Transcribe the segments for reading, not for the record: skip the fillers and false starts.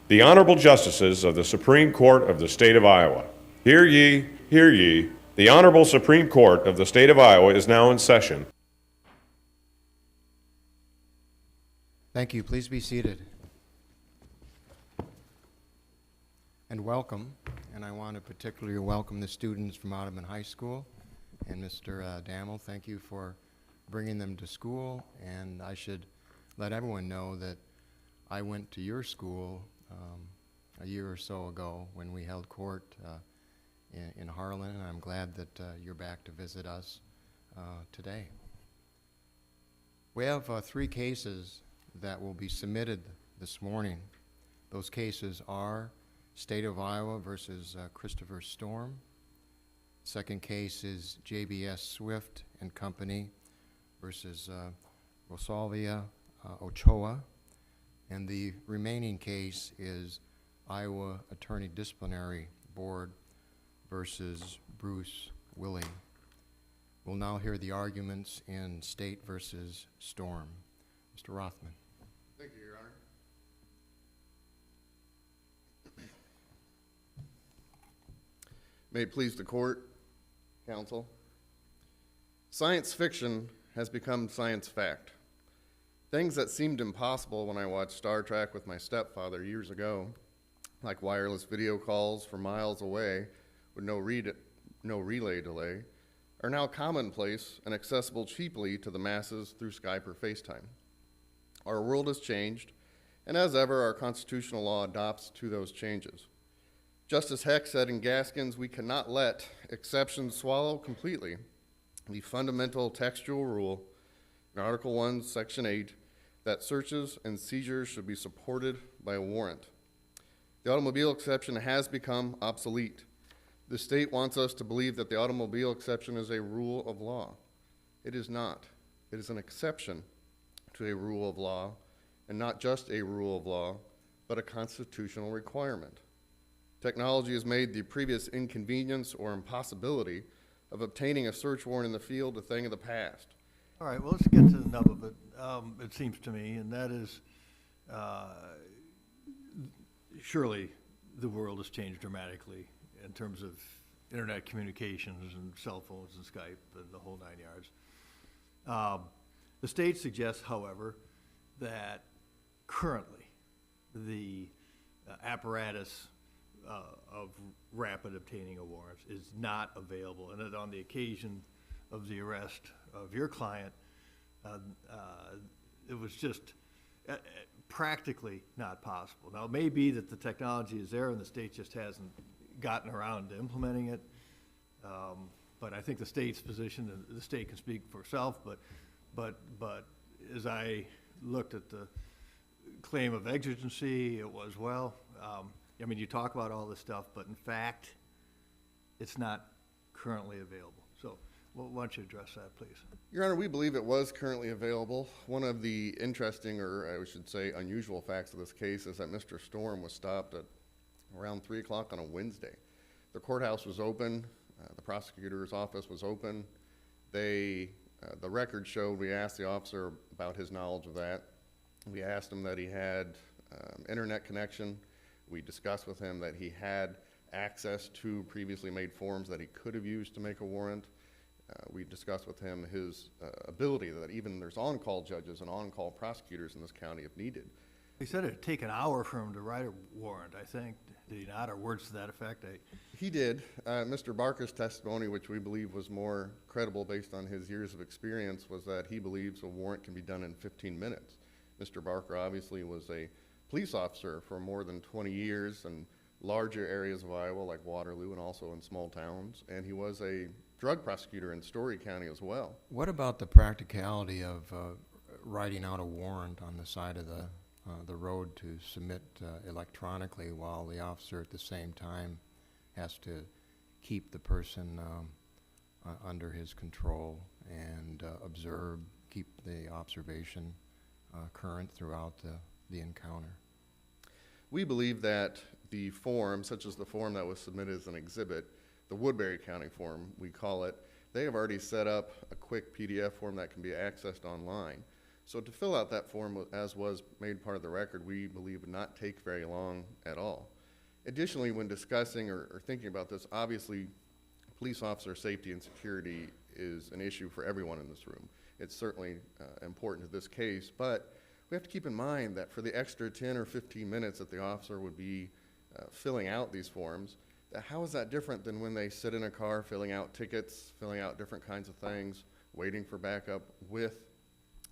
The Honorable Justices of the Supreme Court of the State of Iowa. Hear ye, hear ye. The Honorable Supreme Court of the State of Iowa is now in session. Thank you. Please be seated. And welcome. And I want to particularly welcome the students from Ottoman High School. And Mr. Dammel, thank you for bringing them to school. And I should let everyone know that I went to your school a year or so ago when we held court in Harlan, and I'm glad that you're back to visit us today. We have 3 cases that will be submitted this morning. Those cases are State of Iowa versus Christopher Storm. Second case is JBS Swift and Company versus Rosalvia Ochoa. And the remaining case is Iowa Attorney Disciplinary Board versus Bruce Willey. We'll now hear the arguments in State versus Storm. Mr. Rothman. Thank you, Your Honor. May it please the court, counsel. Science fiction has become science fact. Things that seemed impossible when I watched Star Trek with my stepfather years ago, like wireless video calls from miles away with no relay delay, are now commonplace and accessible cheaply to the masses through Skype or FaceTime. Our world has changed, and as ever, our constitutional law adopts to those changes. Justice Heck said in Gaskins, we cannot let exceptions swallow completely the fundamental textual rule in Article 1, Section 8, that searches and seizures should be supported by a warrant. The automobile exception has become obsolete. The state wants us to believe that the automobile exception is a rule of law. It is not. It is an exception to a rule of law, and not just a rule of law, but a constitutional requirement. Technology has made the previous inconvenience or impossibility of obtaining a search warrant in the field a thing of the past. All right, well, let's get to the nub of it, it seems to me, and that is, surely the world has changed dramatically in terms of internet communications and cell phones and Skype and the whole 9 yards. The state suggests, however, that currently the apparatus of rapid obtaining of warrants is not available, and that on the occasion of the arrest of your client, it was just practically not possible. Now, it may be that the technology is there and the state just hasn't gotten around to implementing it, but I think the state's position, and the state can speak for itself, but as I looked at the claim of exigency, it was, well, I mean, you talk about all this stuff, but in fact, it's not currently available. So why don't you address that, please? Your Honor, we believe it was currently available. One of the interesting, or I should say unusual facts of this case is that Mr. Storm was stopped at around 3 o'clock on a Wednesday. The courthouse was open. The prosecutor's office was open. The record showed, we asked the officer about his knowledge of that. We asked him that he had internet connection. We discussed with him that he had access to previously made forms that he could have used to make a warrant. We discussed with him his ability that even there's on-call judges and on-call prosecutors in this county if needed. He said it'd take an hour for him to write a warrant, I think. Did he not, or words to that effect? He did. Mr. Barker's testimony, which we believe was more credible based on his years of experience, was that he believes a warrant can be done in 15 minutes. Mr. Barker obviously was a police officer for more than 20 years in larger areas of Iowa like Waterloo and also in small towns, and he was a drug prosecutor in Story County as well. What about the practicality of writing out a warrant on the side of the road to submit electronically while the officer at the same time has to keep the person under his control and observe, keep the observation current throughout the encounter? We believe that the form, such as the form that was submitted as an exhibit, the Woodbury County form, we call it, they have already set up a quick PDF form that can be accessed online. So to fill out that form, as was made part of the record, we believe would not take very long at all. Additionally, when discussing or thinking about this, obviously, police officer safety and security is an issue for everyone in this room. It's certainly important to this case, but we have to keep in mind that for the extra 10 or 15 minutes that the officer would be filling out these forms, how is that different than when they sit in a car filling out tickets, filling out different kinds of things, waiting for backup with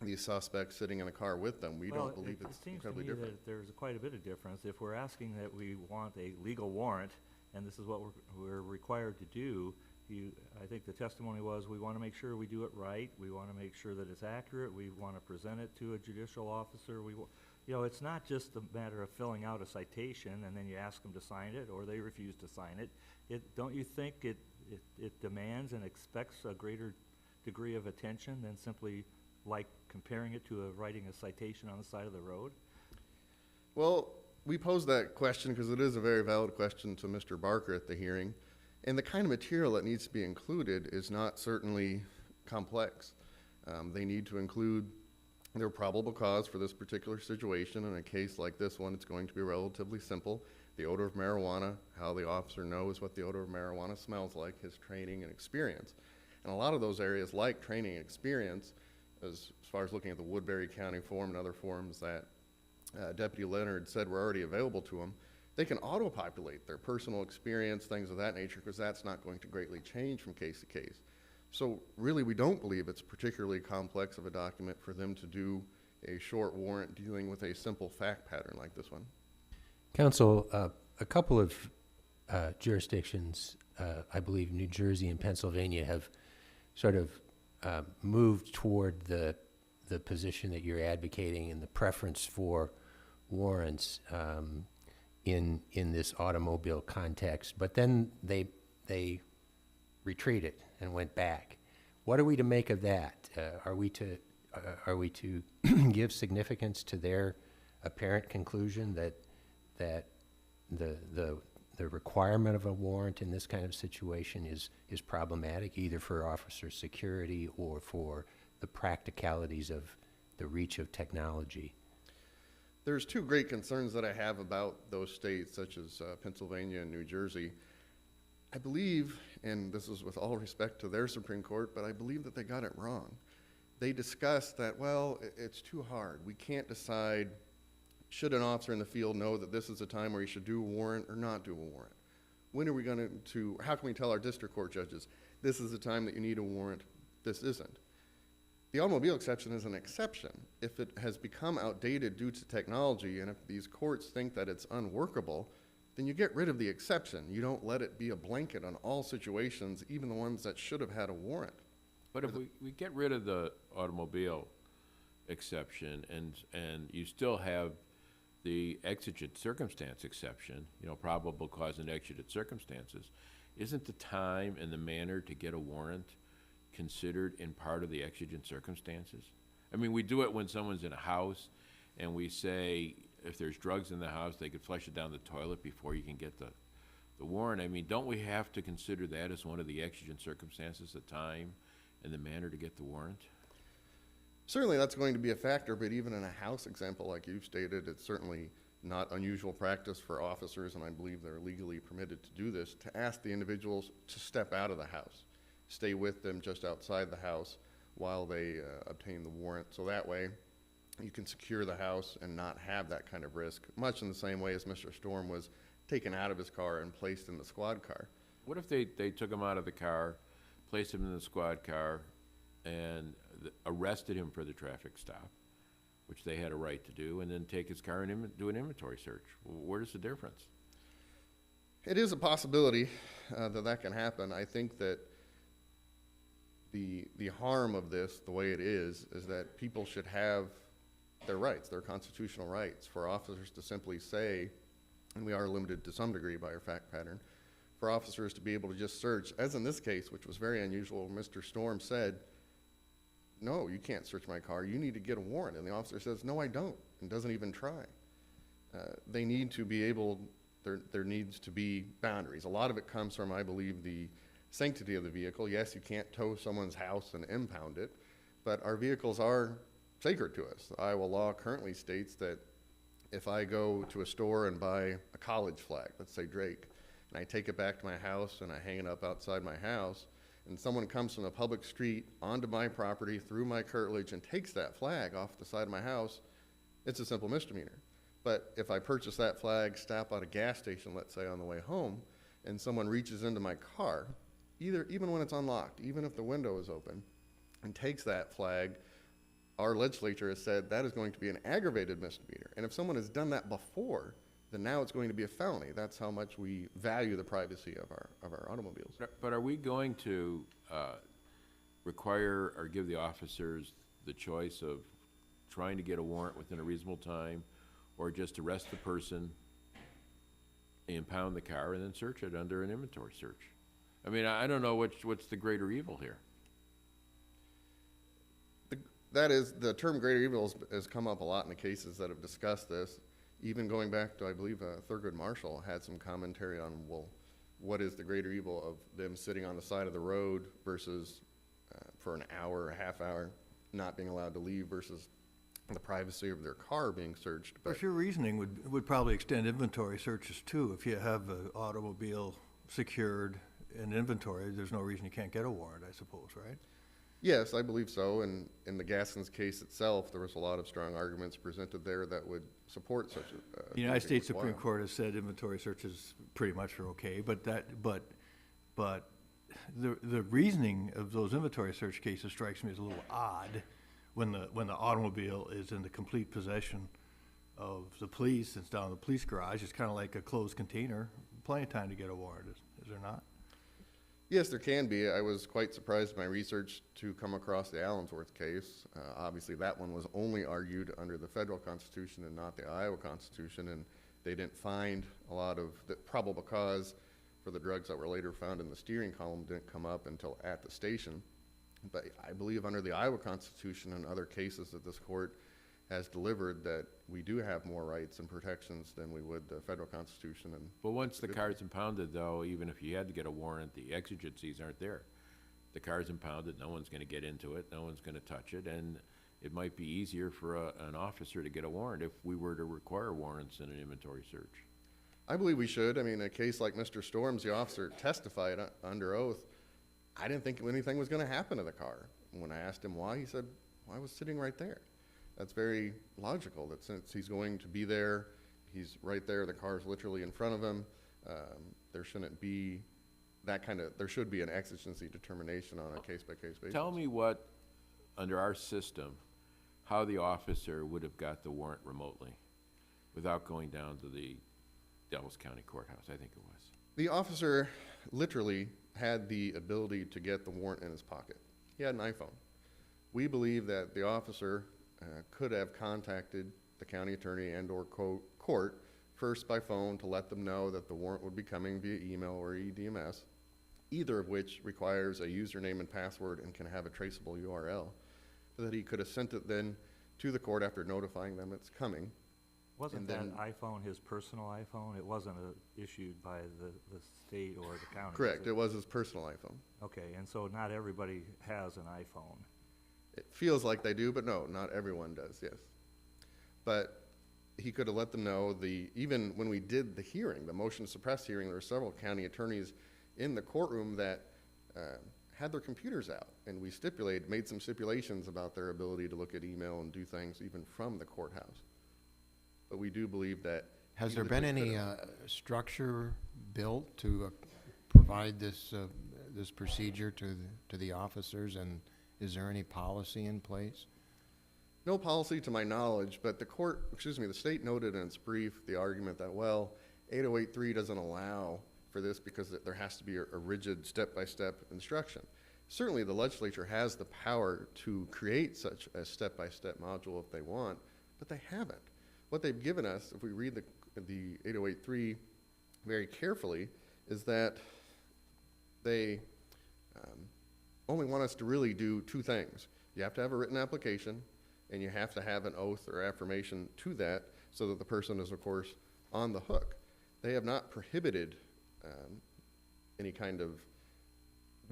these suspects sitting in the car with them? We don't believe it's incredibly different. It seems to me that there's quite a bit of difference. If we're asking that we want a legal warrant, and this is what we're required to do, I think the testimony was, we want to make sure we do it right, we want to make sure that it's accurate, we want to present it to a judicial officer, it's not just a matter of filling out a citation and then you ask them to sign it, or they refuse to sign it. Don't you think it demands and expects a greater degree of attention than simply like comparing it to writing a citation on the side of the road? Well, we posed that question because it is a very valid question to Mr. Barker at the hearing. And the kind of material that needs to be included is not certainly complex. They need to include their probable cause for this particular situation. In a case like this one, it's going to be relatively simple. The odor of marijuana, how the officer knows what the odor of marijuana smells like, his training and experience. And a lot of those areas, like training and experience, as far as looking at the Woodbury County form and other forms that Deputy Leonard said were already available to them, they can auto-populate their personal experience, things of that nature, because that's not going to greatly change from case to case. So really, we don't believe it's particularly complex of a document for them to do a short warrant dealing with a simple fact pattern like this one. Counsel, a couple of jurisdictions, I believe New Jersey and Pennsylvania, have sort of moved toward the position that you're advocating and the preference for warrants in this automobile context, but then they retreated and went back. What are we to make of that? Are we to give significance to their apparent conclusion that the requirement of a warrant in this kind of situation is problematic, either for officer security or for the practicalities of the reach of technology? There's two great concerns that I have about those states, such as Pennsylvania and New Jersey. I believe, and this is with all respect to their Supreme Court, but I believe that they got it wrong. They discussed that, well, it's too hard. We can't decide, should an officer in the field know that this is a time where he should do a warrant or not do a warrant? When are we going to, how can we tell our district court judges, this is the time that you need a warrant, this isn't? The automobile exception is an exception. If it has become outdated due to technology, and if these courts think that it's unworkable, then you get rid of the exception. You don't let it be a blanket on all situations, even the ones that should have had a warrant. But if we get rid of the automobile exception and you still have the exigent circumstance exception, probable cause and exigent circumstances, isn't the time and the manner to get a warrant considered in part of the exigent circumstances? I mean, we do it when someone's in a house and we say if there's drugs in the house, they could flush it down the toilet before you can get the warrant. I mean, don't we have to consider that as one of the exigent circumstances, the time and the manner to get the warrant? Certainly that's going to be a factor, but even in a house example like you've stated, it's certainly not unusual practice for officers, and I believe they're legally permitted to do this, to ask the individuals to step out of the house, stay with them just outside the house while they obtain the warrant. So that way you can secure the house and not have that kind of risk, much in the same way as Mr. Storm was taken out of his car and placed in the squad car. What if they took him out of the car, placed him in the squad car, and arrested him for the traffic stop, which they had a right to do, and then take his car and do an inventory search? Where's the difference? It is a possibility that can happen. I think that the harm of this, the way it is that people should have their rights, their constitutional rights, for officers to simply say, and we are limited to some degree by our fact pattern, for officers to be able to just search, as in this case, which was very unusual. Mr. Storm said, no, you can't search my car, you need to get a warrant. And the officer says, no, I don't, and doesn't even try. They need to be able, there needs to be boundaries. A lot of it comes from, I believe, the sanctity of the vehicle. Yes, you can't tow someone's house and impound it, but our vehicles are sacred to us. Iowa law currently states that if I go to a store and buy a college flag, let's say Drake, and I take it back to my house and I hang it up outside my house, and someone comes from a public street onto my property through my curtilage and takes that flag off the side of my house, it's a simple misdemeanor. But if I purchase that flag, stop at a gas station, let's say on the way home, and someone reaches into my car, even when it's unlocked, even if the window is open, and takes that flag, our legislature has said that is going to be an aggravated misdemeanor. And if someone has done that before, then now it's going to be a felony. That's how much we value the privacy of our automobiles. But are we going to require or give the officers the choice of trying to get a warrant within a reasonable time, or just arrest the person, impound the car, and then search it under an inventory search? I mean, I don't know what's the greater evil here. That is, the term greater evil has come up a lot in the cases that have discussed this. Even going back to, I believe, Thurgood Marshall had some commentary on, well, what is the greater evil of them sitting on the side of the road versus for an hour, a half hour, not being allowed to leave versus the privacy of their car being searched. But your reasoning would probably extend inventory searches too. If you have an automobile secured in inventory, there's no reason you can't get a warrant, I suppose, right? Yes, I believe so. And in the Gaskins case itself, there was a lot of strong arguments presented there that would support such a. The United States Supreme requirement. Court has said inventory searches pretty much are okay, but the reasoning of those inventory search cases strikes me as a little odd when the automobile is in the complete possession of the police. It's down in the police garage. It's kind of like a closed container. Plenty of time to get a warrant, is there not? Yes, there can be. I was quite surprised in my research to come across the Allensworth case. Obviously, that one was only argued under the federal Constitution and not the Iowa Constitution, and they didn't find a lot of the probable cause for the drugs that were later found in the steering column didn't come up until at the station. But I believe under the Iowa Constitution and other cases that this court has delivered that we do have more rights and protections than we would the federal Constitution. And But once the car's impounded, though, even if you had to get a warrant, the exigencies aren't there. The car's impounded, no one's gonna get into it, no one's gonna touch it, and it might be easier for an officer to get a warrant if we were to require warrants in an inventory search. I believe we should. I mean, a case like Mr. Storms, the officer testified under oath. I didn't think anything was going to happen to the car. When I asked him why, he said, well, I was sitting right there. That's very logical, that since he's going to be there, he's right there, the car's literally in front of him. There shouldn't be that kind of, there should be an exigency determination on a case-by-case basis. Tell me what, under our system, how the officer would have got the warrant remotely without going down to the Dallas County Courthouse, I think it was. The officer literally had the ability to get the warrant in his pocket. He had an iPhone. We believe that the officer could have contacted the county attorney and or court first by phone to let them know that the warrant would be coming via email or EDMS, either of which requires a username and password and can have a traceable URL, so that he could have sent it then to the court after notifying them it's coming. Wasn't And that iPhone his personal iPhone? It wasn't issued by the state or the county? was Correct, it? it was his personal iPhone. Okay, and so not everybody has an iPhone. It feels like they do, but no, not everyone does, yes. But he could have let them know, even when we did the hearing, the motion to suppress hearing, there were several county attorneys in the courtroom that had their computers out, and we made some stipulations about their ability to look at email and do things even from the courthouse. But we do believe that. Has he there been literally any could have- structure built to provide this procedure to the officers, and is there any policy in place? No policy to my knowledge, but the state noted in its brief the argument that, well, 8083 doesn't allow for this because there has to be a rigid step-by-step instruction. Certainly the legislature has the power to create such a step-by-step module if they want, but they haven't. What they've given us, if we read the 8083 very carefully, is that they only want us to really do two things. You have to have a written application, and you have to have an oath or affirmation to that so that the person is, of course, on the hook. They have not prohibited any kind of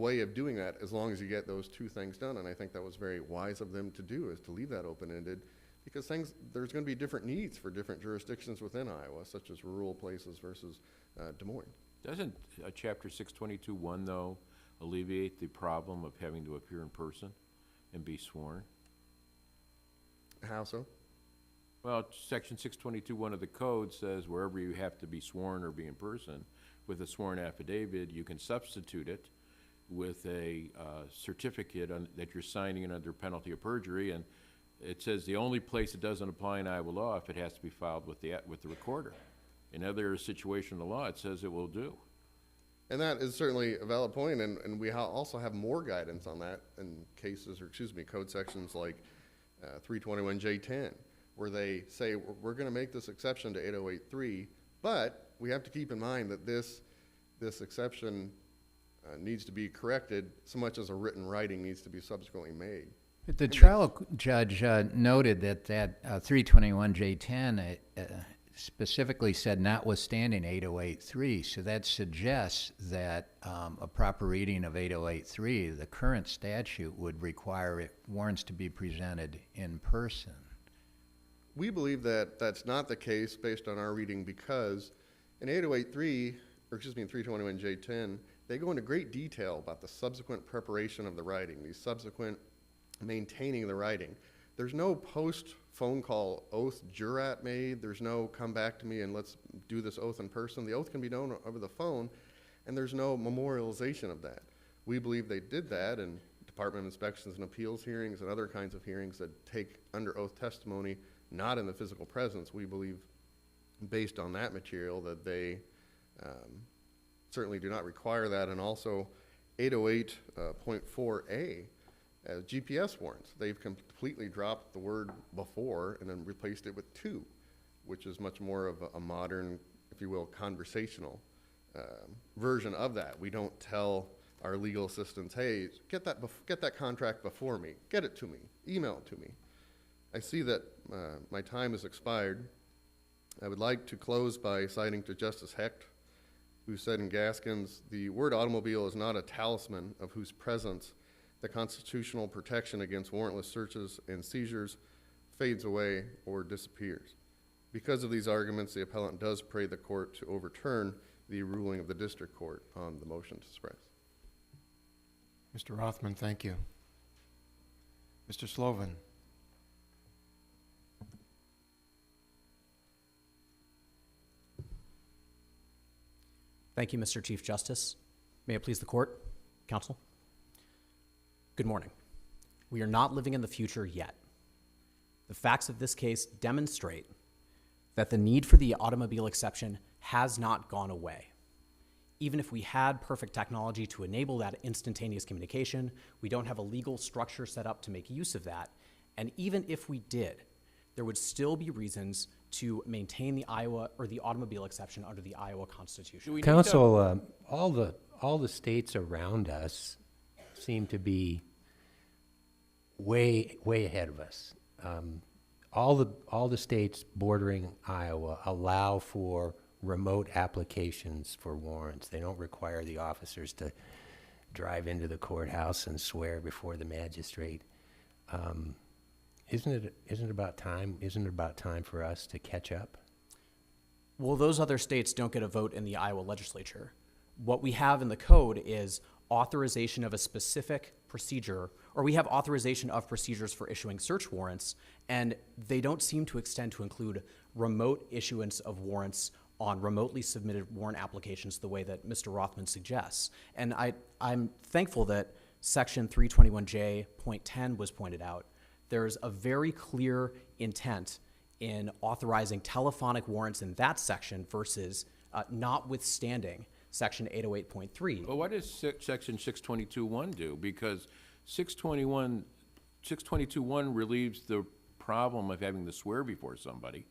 way of doing that as long as you get those two things done. And I think that was very wise of them to do, is to leave that open-ended, because there's going to be different needs for different jurisdictions within Iowa, such as rural places versus Des Moines. Doesn't Chapter 622.1, though, alleviate the problem of having to appear in person and be sworn? How so? Well, Section 622.1 of the code says wherever you have to be sworn or be in person, with a sworn affidavit, you can substitute it with a certificate that you're signing it under penalty of perjury, and it says the only place it doesn't apply in Iowa law if it has to be filed with the recorder. In other situations of the law, it says it will do. And that is certainly a valid point, and we also have more guidance on that in cases, or excuse me, code sections like 321J10, where they say we're going to make this exception to 808.3, but we have to keep in mind that this exception needs to be corrected so much as a written writing needs to be subsequently made. But the trial judge noted that 321J10 specifically said notwithstanding 808.3, so that suggests that a proper reading of 808.3, the current statute, would require warrants to be presented in person. We believe that that's not the case based on our reading, because in 808.3, or excuse me, in 321J10, they go into great detail about the subsequent preparation of the writing, the subsequent maintaining the writing. There's no post-phone call oath jurat made. There's no come back to me and let's do this oath in person. The oath can be done over the phone, and there's no memorialization of that. We believe they did that in Department of Inspections and Appeals hearings and other kinds of hearings that take under oath testimony, not in the physical presence. We believe, based on that material, that they certainly do not require that. And also 808.4A, GPS warrants. They've completely dropped the word before and then replaced it with to, which is much more of a modern, if you will, conversational version of that. We don't tell our legal assistants, hey, get that contract before me, get it to me, email it to me. I see that my time has expired. I would like to close by citing to Justice Hecht, who said in Gaskins, the word automobile is not a talisman of whose presence the constitutional protection against warrantless searches and seizures fades away or disappears. Because of these arguments, the appellant does pray the court to overturn the ruling of the district court on the motion to suppress. Mr. Rothman, thank you. Mr. Sloven. Thank you, Mr. Chief Justice. May it please the court, counsel. Good morning. We are not living in the future yet. The facts of this case demonstrate that the need for the automobile exception has not gone away. Even if we had perfect technology to enable that instantaneous communication, we don't have a legal structure set up to make use of that. And even if we did, there would still be reasons to maintain the automobile exception under the Iowa Constitution. Counsel, all the states around us seem to be way ahead of us. All the states bordering Iowa allow for remote applications for warrants. They don't require the officers to drive into the courthouse and swear before the magistrate. Isn't it about time? Isn't it about time for us to catch up? Well, those other states don't get a vote in the Iowa legislature. What we have in the code is authorization of a specific procedure, or we have authorization of procedures for issuing search warrants, and they don't seem to extend to include remote issuance of warrants on remotely submitted warrant applications the way that Mr. Rothman suggests. And I'm thankful that Section 321J.10 was pointed out. There's a very clear intent in authorizing telephonic warrants in that section versus notwithstanding Section 808.3. Well, what does Section 622.1 do? Because 622.1 relieves the problem of having to swear before somebody.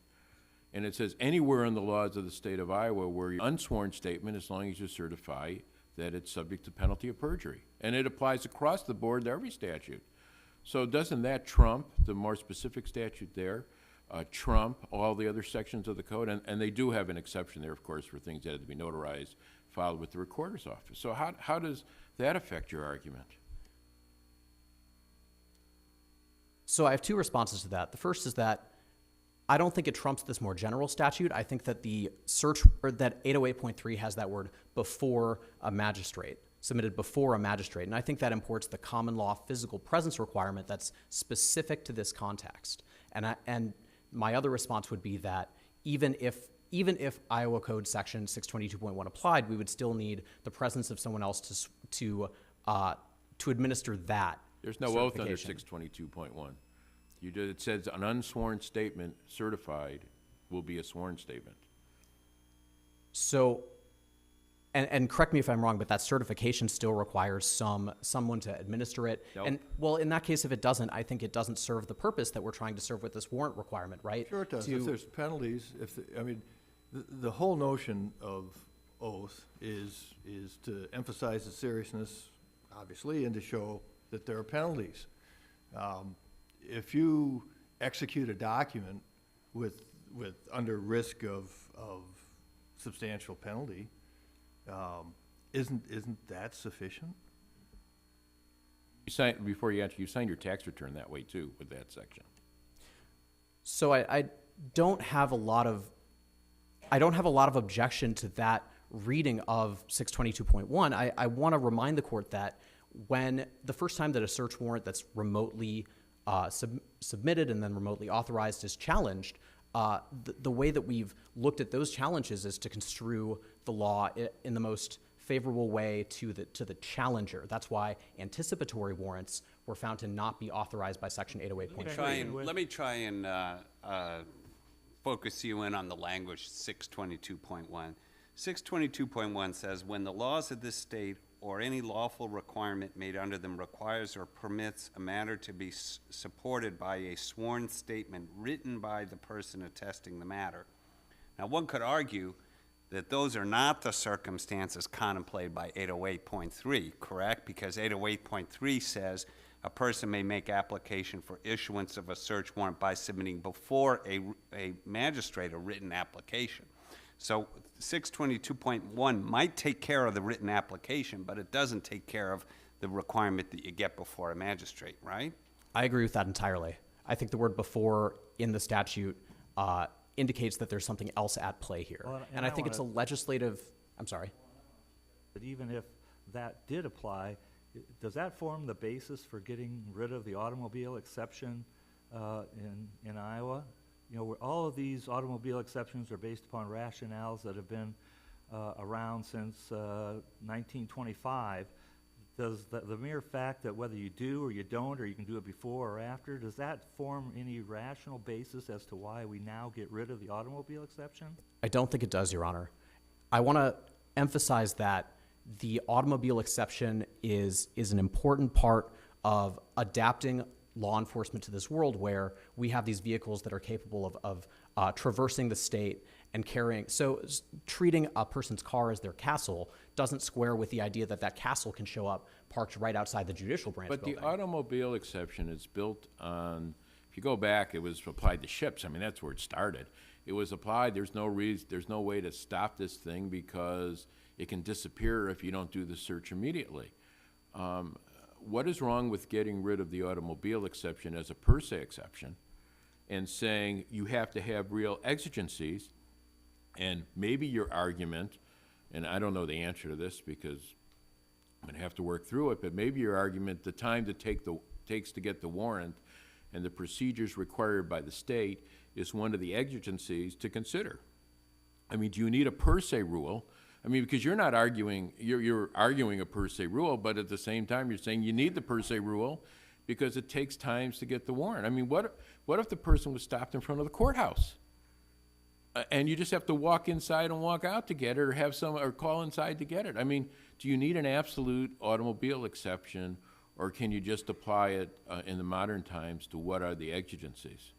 And it says anywhere in the laws of the state of Iowa where your unsworn statement, as long as you certify that it's subject to penalty of perjury. And it applies across the board to every statute. So doesn't that trump the more specific statute there, trump all the other sections of the code? And they do have an exception there, of course, for things that have to be notarized, filed with the recorder's office. So how does that affect your argument? So I have two responses to that. The first is that I don't think it trumps this more general statute. I think that the search, or that 808.3 has that word before a magistrate, submitted before a magistrate. And I think that imports the common law physical presence requirement that's specific to this context. And my other response would be that even if Iowa Code Section 622.1 applied, we would still need the presence of someone else to administer that. There's no oath under certification. 622.1. It says an unsworn statement certified will be a sworn statement. So, and correct me if I'm wrong, but that certification still requires someone to administer it. Nope. And well, in that case, if it doesn't, I think it doesn't serve the purpose that we're trying to serve with this warrant requirement, right? Sure it does. To- If there's penalties, the whole notion of oath is to emphasize the seriousness, obviously, and to show that there are penalties. If you execute a document with under risk of substantial penalty, isn't that sufficient? Before you answer, you signed your tax return that way too, with that section. So I don't have a lot of objection to that reading of 622.1. I want to remind the court that when the first time that a search warrant that's remotely submitted and then remotely authorized is challenged, the way that we've looked at those challenges is to construe the law in the most favorable way to the challenger. That's why anticipatory warrants were found to not be authorized by Section 808.3. Let me try and focus you in on the language 622.1. 622.1 says, when the laws of this state or any lawful requirement made under them requires or permits a matter to be supported by a sworn statement written by the person attesting the matter. Now, one could argue that those are not the circumstances contemplated by 808.3, correct? Because 808.3 says a person may make application for issuance of a search warrant by submitting before a magistrate a written application. So 622.1 might take care of the written application, but it doesn't take care of the requirement that you get before a magistrate, right? I agree with that entirely. I think the word before in the statute indicates that there's something else at play here. Well, and I think it's a legislative, I'm sorry. But even if that did apply, does that form the basis for getting rid of the automobile exception in Iowa? You know, where all of these automobile exceptions are based upon rationales that have been around since 1925. Does the mere fact that whether you do or you don't, or you can do it before or after, does that form any rational basis as to why we now get rid of the automobile exception? I don't think it does, Your Honor. I want to emphasize that the automobile exception is an important part of adapting law enforcement to this world where we have these vehicles that are capable of traversing the state and carrying. So treating a person's car as their castle doesn't square with the idea that that castle can show up parked right outside the judicial branch But building. the automobile exception is built on, if you go back, it was applied to ships. I mean, that's where it started. It was applied, there's no way to stop this thing because it can disappear if you don't do the search immediately. What is wrong with getting rid of the automobile exception as a per se exception and saying you have to have real exigencies? And maybe your argument, and I don't know the answer to this because I'm going to have to work through it, but maybe your argument, the time to takes to get the warrant and the procedures required by the state is one of the exigencies to consider. I mean, do you need a per se rule? I mean, because you're not arguing, you're arguing a per se rule, but at the same time you're saying you need the per se rule because it takes times to get the warrant. I mean, what if the person was stopped in front of the courthouse? And you just have to walk inside and walk out to get it, or call inside to get it. I mean, do you need an absolute automobile exception, or can you just apply it in the modern times to what are the exigencies?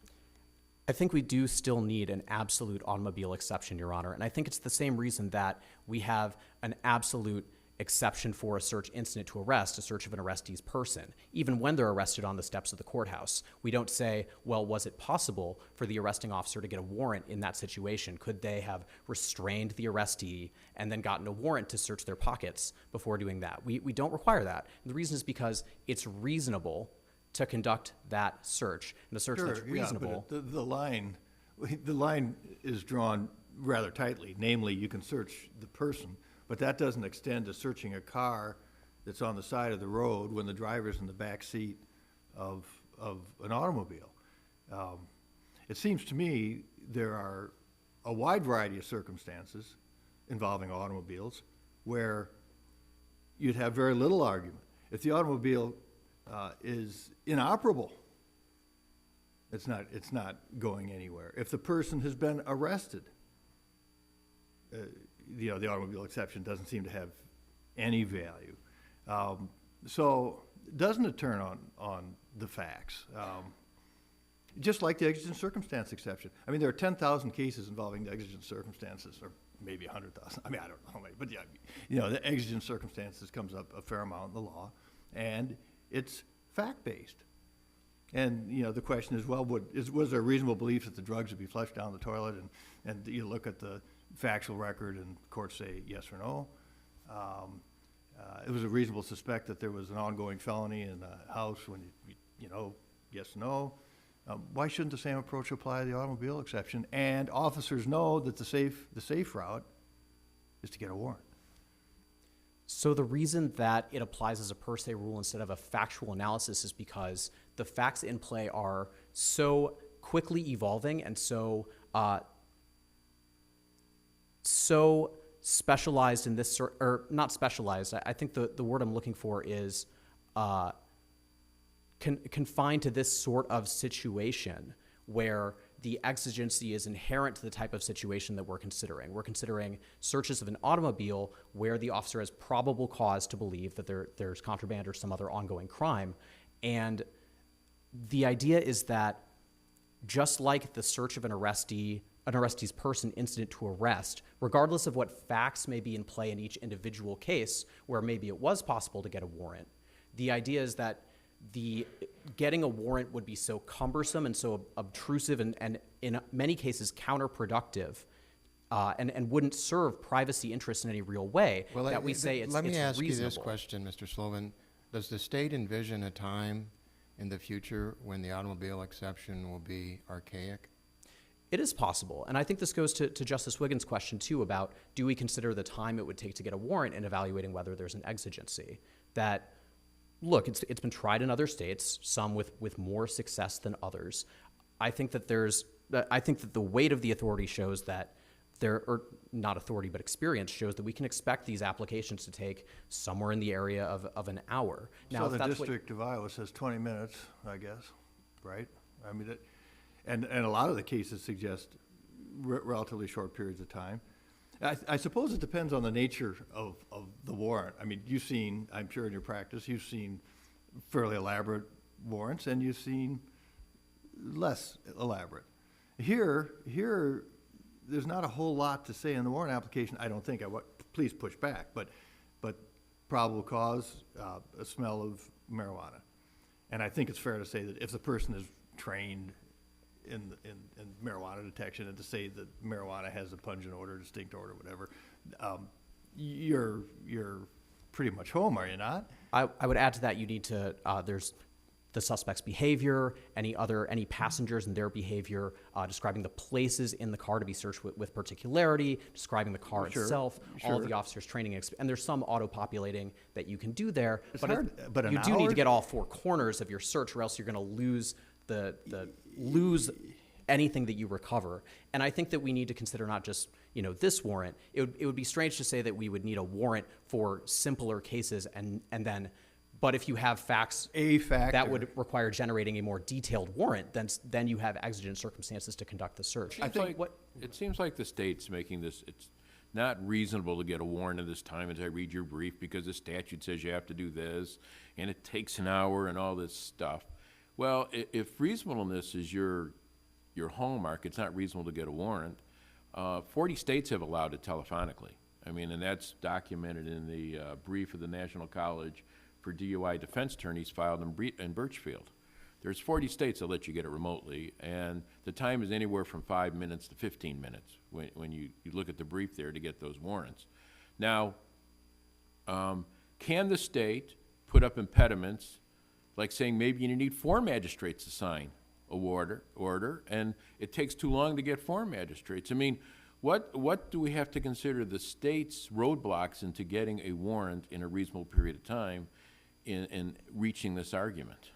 I think we do still need an absolute automobile exception, Your Honor, and I think it's the same reason that we have an absolute exception for a search incident to arrest, a search of an arrestee's person, even when they're arrested on the steps of the courthouse. We don't say, well, was it possible for the arresting officer to get a warrant in that situation? Could they have restrained the arrestee and then gotten a warrant to search their pockets before doing that? We don't require that. And the reason is because it's reasonable to conduct that search, and a search that's reasonable. Yeah, but the line is drawn rather tightly. Namely, you can search the person, but that doesn't extend to searching a car that's on the side of the road when the driver's in the back seat of an automobile. It seems to me there are a wide variety of circumstances involving automobiles where you'd have very little argument. If the automobile is inoperable, it's not going anywhere. If the person has been arrested, the automobile exception doesn't seem to have any value. So doesn't it turn on the facts? Just like the exigent circumstance exception. I mean, there are 10,000 cases involving the exigent circumstances, or maybe 100,000. I mean, I don't know how many, but yeah, the exigent circumstances comes up a fair amount in the law, and it's fact-based. And, the question is, well, was there a reasonable belief that the drugs would be flushed down the toilet? And you look at the factual record and courts say yes or no. It was a reasonable suspect that there was an ongoing felony in the house when, yes, no. Why shouldn't the same approach apply to the automobile exception? And officers know that the safe route is to get a warrant. So the reason that it applies as a per se rule instead of a factual analysis is because the facts in play are so quickly evolving and so specialized in this or not specialized. I think the word I'm looking for is confined to this sort of situation where the exigency is inherent to the type of situation that we're considering. We're considering searches of an automobile where the officer has probable cause to believe that there's contraband or some other ongoing crime. And the idea is that just like the search of an arrestee's person incident to arrest, regardless of what facts may be in play in each individual case where maybe it was possible to get a warrant, the idea is that getting a warrant would be so cumbersome and so obtrusive and in many cases counterproductive and wouldn't serve privacy interests in any real way that we say it's reasonable. Let me ask you this question, Mr. Sloven. Does the state envision a time in the future when the automobile exception will be archaic? It is possible. And I think this goes to Justice Wiggins' question, too, about do we consider the time it would take to get a warrant in evaluating whether there's an exigency? That, look, it's been tried in other states, some with more success than others. I think that the weight of the authority shows that or not authority, but experience shows that we can expect these applications to take somewhere in the area of an hour. Now, so the District of Iowa says 20 minutes, I guess, right? I mean, and a lot of the cases suggest relatively short periods of time. I suppose it depends on the nature of the warrant. I mean, I'm sure in your practice, you've seen fairly elaborate warrants and you've seen less elaborate. Here, there's not a whole lot to say in the warrant application, I don't think. Please push back, but probable cause, a smell of marijuana. And I think it's fair to say that if the person is trained in marijuana detection and to say that marijuana has a pungent odor, distinct odor, whatever, you're pretty much home, are you not? I would add to that you need to, there's the suspect's behavior, any passengers and their behavior, describing the places in the car to be searched with particularity, describing the car itself, all of the officer's training, and there's some auto-populating that you can do there, but you do need to get all four corners of your search or else you're going to lose anything that you recover. And I think that we need to consider not just, this warrant. It would be strange to say that we would need a warrant for simpler cases and then, but if you have facts that would require generating a more detailed warrant, then you have exigent circumstances to conduct the search. It seems like the state's making this, it's not reasonable to get a warrant at this time as I read your brief because the statute says you have to do this and it takes an hour and all this stuff. Well, if reasonableness is your hallmark, it's not reasonable to get a warrant. 40 states have allowed it telephonically. I mean, and that's documented in the brief of the National College for DUI Defense Attorneys filed in Birchfield. There's 40 states that let you get it remotely, and the time is anywhere from 5 minutes to 15 minutes when you look at the brief there to get those warrants. Now, can the state put up impediments, like saying maybe you need 4 magistrates to sign a order, and it takes too long to get 4 magistrates? I mean, what do we have to consider the state's roadblocks into getting a warrant in a reasonable period of time in reaching this argument?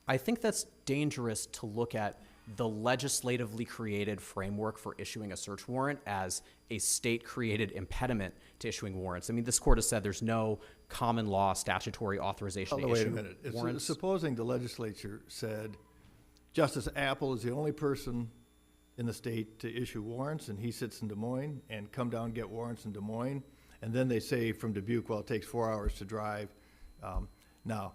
I think that's dangerous to look at the legislatively created framework for issuing a search warrant as a state-created impediment to issuing warrants. I mean, this court has said there's no common law statutory authorization to Wait a issue minute. warrants. Supposing the legislature said Justice Appel is the only person in the state to issue warrants, and he sits in Des Moines, and come down and get warrants in Des Moines, and then they say from Dubuque, well, it takes 4 hours to drive. Now,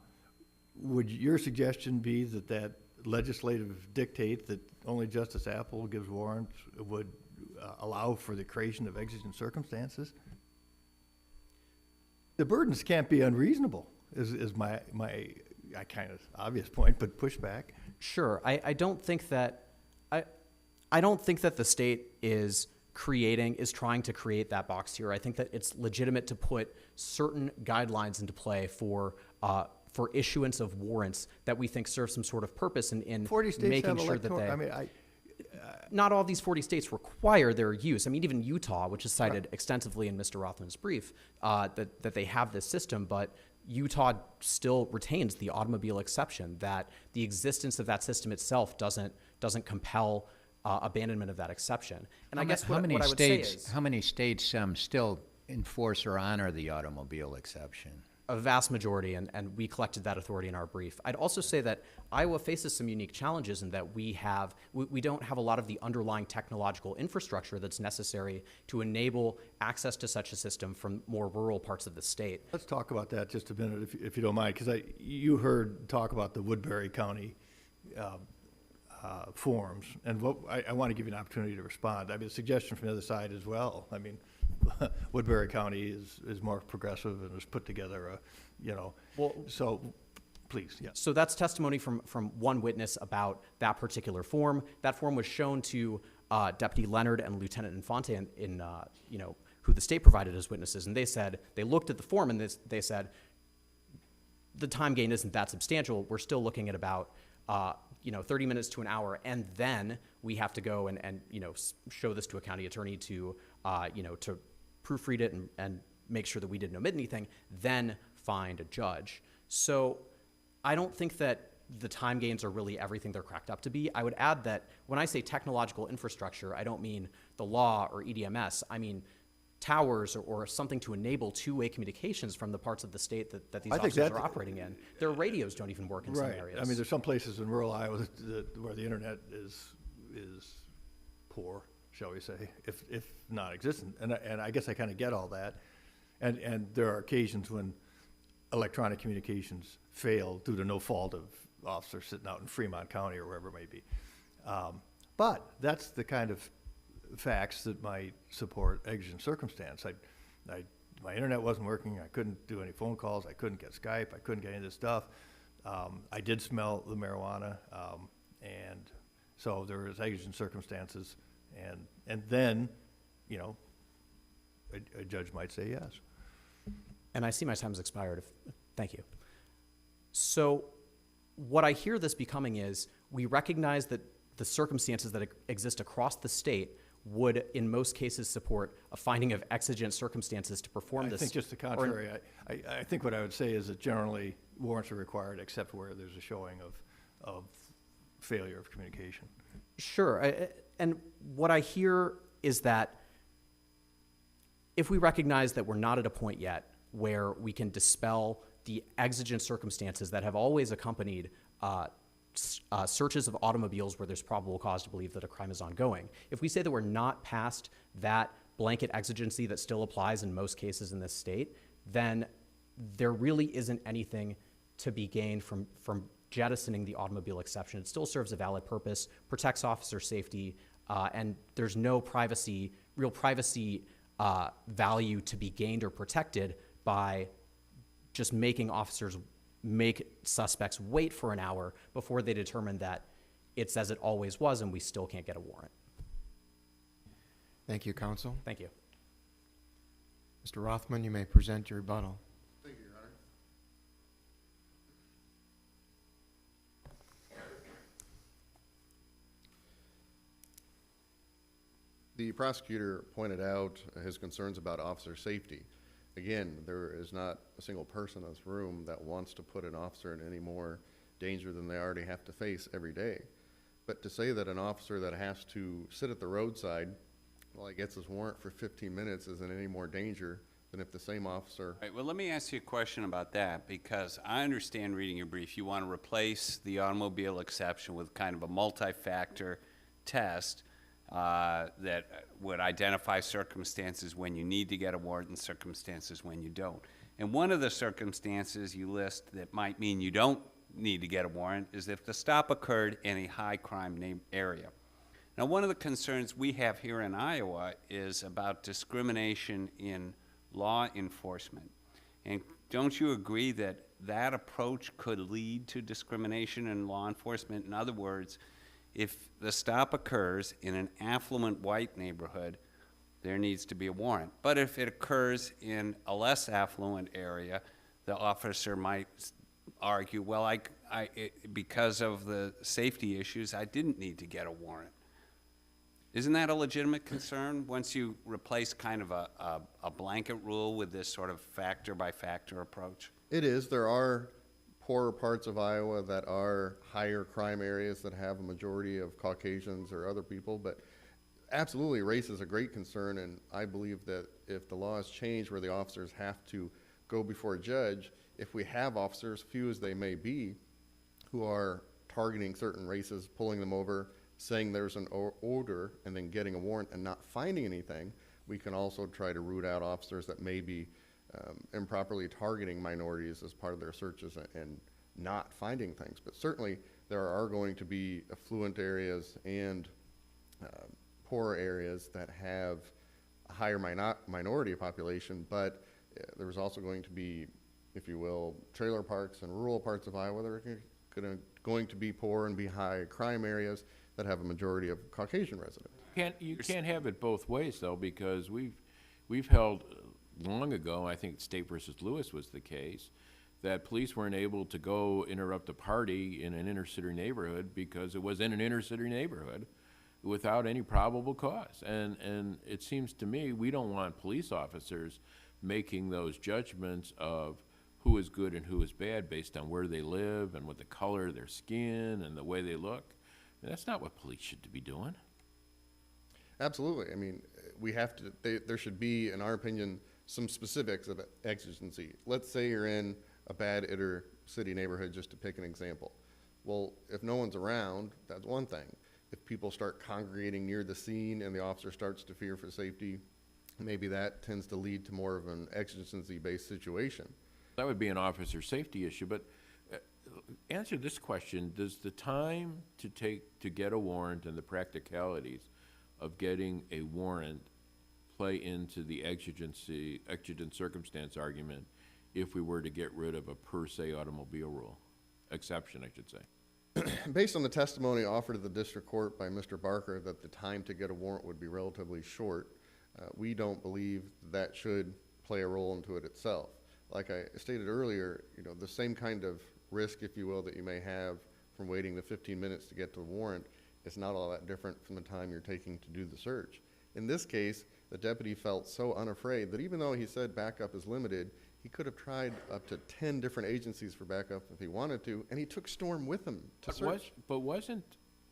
would your suggestion be that that legislative dictate that only Justice Appel gives warrants would allow for the creation of exigent circumstances? The burdens can't be unreasonable, is my kind of obvious point, but pushback. Sure. I don't think that I don't think that the state is trying to create that box here. I think that it's legitimate to put certain guidelines into play for issuance of warrants that we think serve some sort of purpose in 40 states making have sure that electoral. they. Not all these 40 states require their use. I mean, even Utah, which is cited extensively in Mr. Rothman's brief, that they have this system, but Utah still retains the automobile exception, that the existence of that system itself doesn't compel abandonment of that exception. And I guess what I would say is how many states still enforce or honor the automobile exception? a vast majority, and we collected that authority in our brief. I'd also say that Iowa faces some unique challenges in that we don't have a lot of the underlying technological infrastructure that's necessary to enable access to such a system from more rural parts of the state. Let's talk about that just a minute, if you don't mind, because you heard talk about the Woodbury County forms, and I want to give you an opportunity to respond. I mean, a suggestion from the other side as well. I mean, Woodbury County is more progressive and has put together so please, yes. So that's testimony from one witness about that particular form. That form was shown to Deputy Leonard and Lieutenant Infante in who the state provided as witnesses, and they looked at the form and they said the time gain isn't that substantial. We're still looking at about 30 minutes to an hour, and then we have to go and show this to a county attorney to proofread it and make sure that we didn't omit anything, then find a judge. So I don't think that the time gains are really everything they're cracked up to be. I would add that when I say technological infrastructure, I don't mean the law or EDMS. I mean towers or something to enable two-way communications from the parts of the state that these officers are operating in. Their radios don't even work in some areas. I mean, there's some places in rural Iowa where the internet is poor, shall we say, if non-existent. And I guess I kind of get all that. And there are occasions when electronic communications fail due to no fault of officers sitting out in Fremont County or wherever it may be. But that's the kind of facts that might support exigent circumstance. My internet wasn't working. I couldn't do any phone calls. I couldn't get Skype. I couldn't get any of this stuff. I did smell the marijuana, and so there was exigent circumstances, and then, a judge might say yes. And I see my time's expired. Thank you. So what I hear this becoming is we recognize that the circumstances that exist across the state would, in most cases, support a finding of exigent circumstances to perform this. I think just the contrary. I think what I would say is that generally warrants are required except where there's a showing of failure of communication. Sure. And what I hear is that if we recognize that we're not at a point yet where we can dispel the exigent circumstances that have always accompanied searches of automobiles where there's probable cause to believe that a crime is ongoing. If we say that we're not past that blanket exigency that still applies in most cases in this state, then there really isn't anything to be gained from jettisoning the automobile exception. It still serves a valid purpose, protects officer safety, and there's no real privacy value to be gained or protected by just making officers make suspects wait for an hour before they determine that it's as it always was and we still can't get a warrant. Thank you, counsel. Thank you. Mr. Rothman, you may present your rebuttal. Thank you, Your Honor. The prosecutor pointed out his concerns about officer safety. Again, there is not a single person in this room that wants to put an officer in any more danger than they already have to face every day. But to say that an officer that has to sit at the roadside while he gets his warrant for 15 minutes isn't any more danger than if the same officer... All right, well, let me ask you a question about that, because I understand reading your brief, you want to replace the automobile exception with kind of a multi-factor test that would identify circumstances when you need to get a warrant and circumstances when you don't. And one of the circumstances you list that might mean you don't need to get a warrant is if the stop occurred in a high-crime area. Now, one of the concerns we have here in Iowa is about discrimination in law enforcement. And don't you agree that that approach could lead to discrimination in law enforcement? In other words, if the stop occurs in an affluent white neighborhood, there needs to be a warrant. But if it occurs in a less affluent area, the officer might argue, well, because of the safety issues, I didn't need to get a warrant. Isn't that a legitimate concern once you replace kind of a blanket rule with this sort of factor-by-factor approach? It is. There are poorer parts of Iowa that are higher crime areas that have a majority of Caucasians or other people, but absolutely race is a great concern, and I believe that if the law is changed where the officers have to go before a judge, if we have officers, few as they may be, who are targeting certain races, pulling them over, saying there's an order, and then getting a warrant and not finding anything, we can also try to root out officers that may be improperly targeting minorities as part of their searches and not finding things. But certainly there are going to be affluent areas and poorer areas that have a higher minority population, but there's also going to be, if you will, trailer parks and rural parts of Iowa that are going to be poor and be high crime areas that have a majority of Caucasian residents. You can't have it both ways, though, because we've held long ago, I think State versus Lewis was the case, that police weren't able to go interrupt a party in an inner city neighborhood because it was in an inner city neighborhood without any probable cause. And it seems to me we don't want police officers making those judgments of who is good and who is bad based on where they live and what the color of their skin and the way they look. And that's not what police should be doing. Absolutely. I mean, we have to, there should be, in our opinion, some specifics of exigency. Let's say you're in a bad inner city neighborhood, just to pick an example. Well, if no one's around, that's one thing. If people start congregating near the scene and the officer starts to fear for safety, maybe that tends to lead to more of an exigency-based situation. That would be an officer safety issue, but answer this question: does the time to get a warrant and the practicalities of getting a warrant play into the exigent circumstance argument if we were to get rid of a per se automobile rule exception, I should say? Based on the testimony offered at the district court by Mr. Barker that the time to get a warrant would be relatively short, we don't believe that should play a role into it itself. Like I stated earlier, the same kind of risk, if you will, that you may have from waiting the 15 minutes to get to the warrant is not all that different from the time you're taking to do the search. In this case, the deputy felt so unafraid that even though he said backup is limited, he could have tried up to 10 different agencies for backup if he wanted to, and he took Storm with him to search. But wasn't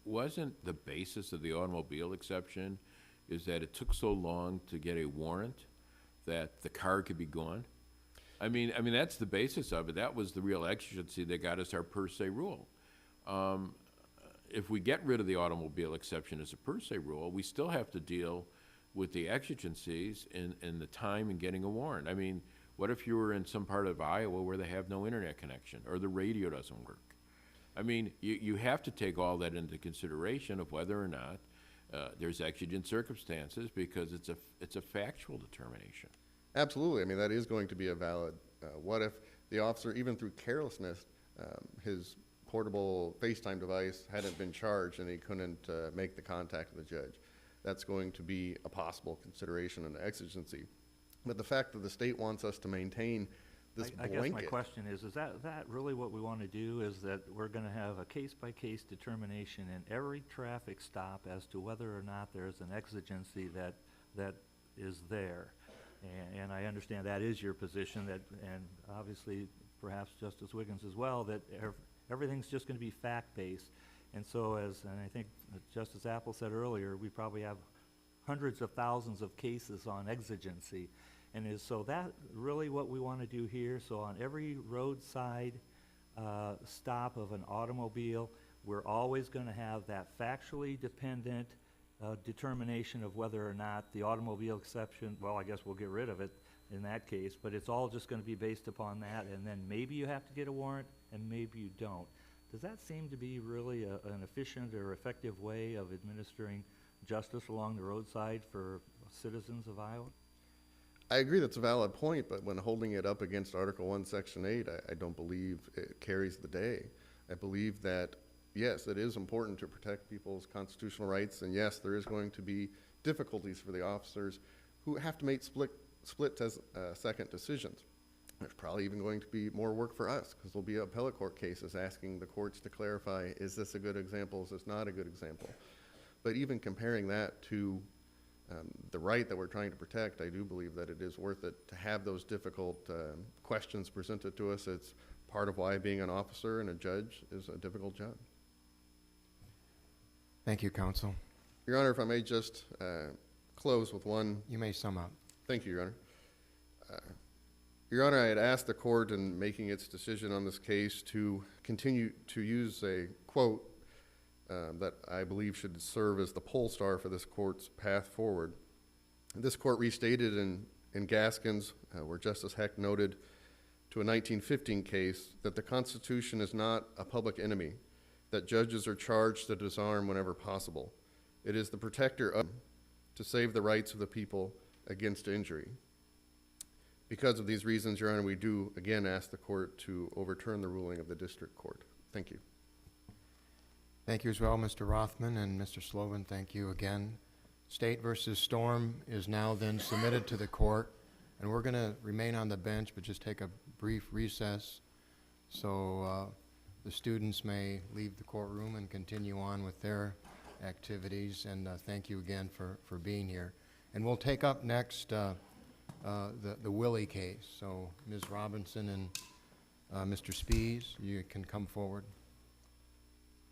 the basis of the automobile exception is that it took so long to get a warrant that the car could be gone? I mean that's the basis of it. That was the real exigency that got us our per se rule. If we get rid of the automobile exception as a per se rule, we still have to deal with the exigencies and the time in getting a warrant. I mean, what if you were in some part of Iowa where they have no internet connection or the radio doesn't work? I mean, you have to take all that into consideration of whether or not there's exigent circumstances because it's a factual determination. Absolutely. I mean, that is going to be a valid, what if the officer, even through carelessness, his portable FaceTime device hadn't been charged and he couldn't make the contact with the judge? That's going to be a possible consideration and exigency. But the fact that the state wants us to maintain this I blanket. guess my question is that really what we want to do, is that we're going to have a case-by-case determination in every traffic stop as to whether or not there's an exigency that is there? And I understand that is your position, that, and obviously perhaps Justice Wiggins as well, that everything's just going to be fact-based. And so and I think Justice Apple said earlier, we probably have hundreds of thousands of cases on exigency. And so that really what we want to do here? So on every roadside stop of an automobile, we're always going to have that factually dependent determination of whether or not the automobile exception, well, I guess we'll get rid of it in that case, but it's all just going to be based upon that, and then maybe you have to get a warrant and maybe you don't. Does that seem to be really an efficient or effective way of administering justice along the roadside for citizens of Iowa? I agree that's a valid point, but when holding it up against Article 1, Section 8, I don't believe it carries the day. I believe that, yes, it is important to protect people's constitutional rights, and yes, there is going to be difficulties for the officers who have to make split-second decisions. There's probably even going to be more work for us, because there'll be appellate court cases asking the courts to clarify, is this a good example, is this not a good example? But even comparing that to the right that we're trying to protect, I do believe that it is worth it to have those difficult questions presented to us. It's part of why being an officer and a judge is a difficult job. Thank you, Counsel. Your Honor, if I may just close with one. You may sum up. Thank you, Your Honor. Your Honor, I had asked the court in making its decision on this case to continue to use a quote that I believe should serve as the pole star for this court's path forward. This court restated in Gaskins, where Justice Heck noted to a 1915 case that the Constitution is not a public enemy, that judges are charged to disarm whenever possible. It is the protector of to save the rights of the people against injury. Because of these reasons, Your Honor, we do again ask the court to overturn the ruling of the district court. Thank you. Thank you as well, Mr. Rothman, and Mr. Sloven, thank you again. State versus Storm is now then submitted to the court, and we're going to remain on the bench but just take a brief recess so the students may leave the courtroom and continue on with their activities, and thank you again for being here. And we'll take up next the Willie case. So Ms. Robinson and Mr. Spies, you can come forward.